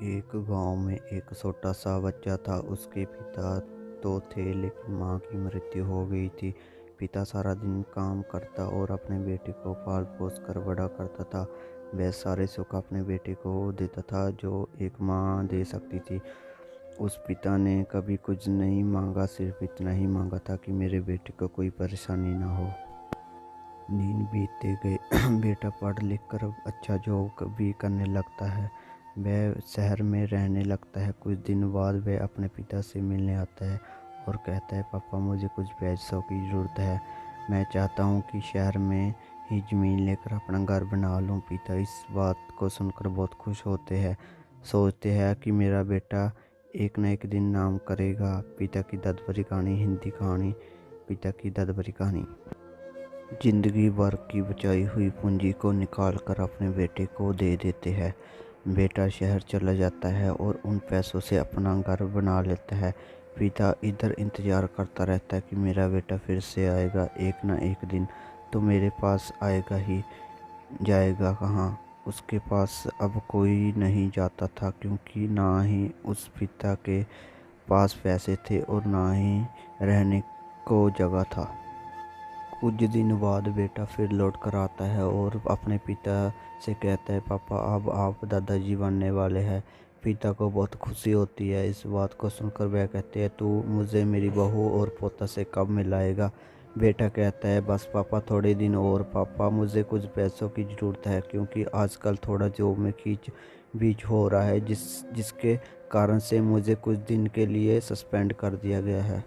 एक गांव में एक छोटा सा बच्चा था। उसके पिता तो थे लेकिन माँ की मृत्यु हो गई थी। पिता सारा दिन काम करता और अपने बेटे को पाल पोस कर बड़ा करता था। वह सारे सुख अपने बेटे को देता था जो एक माँ दे सकती थी। उस पिता ने कभी कुछ नहीं मांगा, सिर्फ इतना ही मांगा था कि मेरे बेटे को कोई परेशानी ना हो। दिन बीतते गए बेटा पढ़ लिख कर अब अच्छा जॉब भी करने लगता है। वह शहर में रहने लगता है। कुछ दिन बाद वह अपने पिता से मिलने आता है और कहता है, पापा मुझे कुछ पैसों की ज़रूरत है। मैं चाहता हूँ कि शहर में ही ज़मीन लेकर अपना घर बना लूँ। पिता इस बात को सुनकर बहुत खुश होते हैं। सोचते हैं कि मेरा बेटा एक न एक दिन नाम करेगा। पिता की दर्द भरी कहानी। हिंदी कहानी पिता की दर्द भरी कहानी। जिंदगी भर की बचाई हुई पूंजी को निकाल कर अपने बेटे को दे देते हैं। बेटा शहर चला जाता है और उन पैसों से अपना घर बना लेता है। पिता इधर इंतजार करता रहता है कि मेरा बेटा फिर से आएगा, एक ना एक दिन तो मेरे पास आएगा ही। जाएगा कहाँ? उसके पास अब कोई नहीं जाता था, क्योंकि ना ही उस पिता के पास पैसे थे और ना ही रहने को जगह था। कुछ दिन बाद बेटा फिर लौट कर आता है और अपने पिता से कहता है, पापा अब आप दादाजी बनने वाले हैं। पिता को बहुत खुशी होती है। इस बात को सुनकर वह कहते हैं, तू मुझे मेरी बहू और पोता से कब मिलाएगा? बेटा कहता है, बस पापा थोड़े दिन और। पापा मुझे कुछ पैसों की ज़रूरत है, क्योंकि आजकल थोड़ा जॉब में खींच बीच हो रहा है, जिसके कारण से मुझे कुछ दिन के लिए सस्पेंड कर दिया गया है।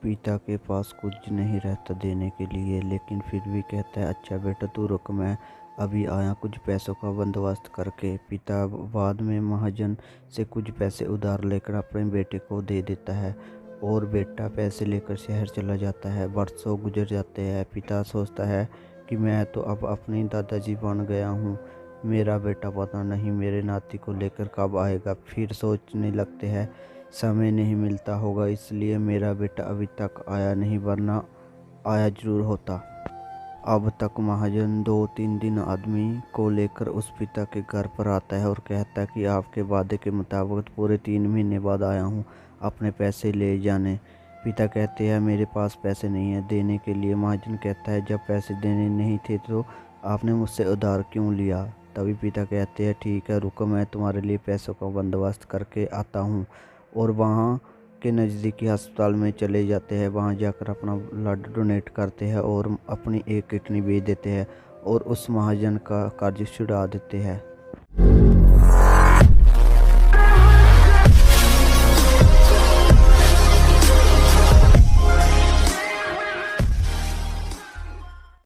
पिता के पास कुछ नहीं रहता देने के लिए, लेकिन फिर भी कहता है, अच्छा बेटा तू रुक, मैं अभी आया कुछ पैसों का बंदोबस्त करके। पिता बाद में महाजन से कुछ पैसे उधार लेकर अपने बेटे को दे देता है और बेटा पैसे लेकर शहर चला जाता है। वर्षों गुजर जाते हैं। पिता सोचता है कि मैं तो अब अपनी दादाजी बन गया हूँ। मेरा बेटा पता नहीं मेरे नाती को लेकर कब आएगा। फिर सोचने लगते हैं, समय नहीं मिलता होगा इसलिए मेरा बेटा अभी तक आया नहीं, वरना आया जरूर होता। अब तक महाजन 2-3 दिन आदमी को लेकर उस पिता के घर पर आता है और कहता है कि आपके वादे के मुताबिक पूरे 3 महीने बाद आया हूँ अपने पैसे ले जाने। पिता कहते हैं, मेरे पास पैसे नहीं है देने के लिए। महाजन कहता है, जब पैसे देने नहीं थे तो आपने मुझसे उधार क्यों लिया? तभी पिता कहते हैं, ठीक है रुको, मैं तुम्हारे लिए पैसों का बंदोबस्त करके आता हूँ। और वहाँ के नज़दीकी अस्पताल में चले जाते हैं। वहाँ जाकर अपना ब्लड डोनेट करते हैं और अपनी एक किडनी बेच देते हैं और उस महाजन का कर्ज छुड़ा देते हैं।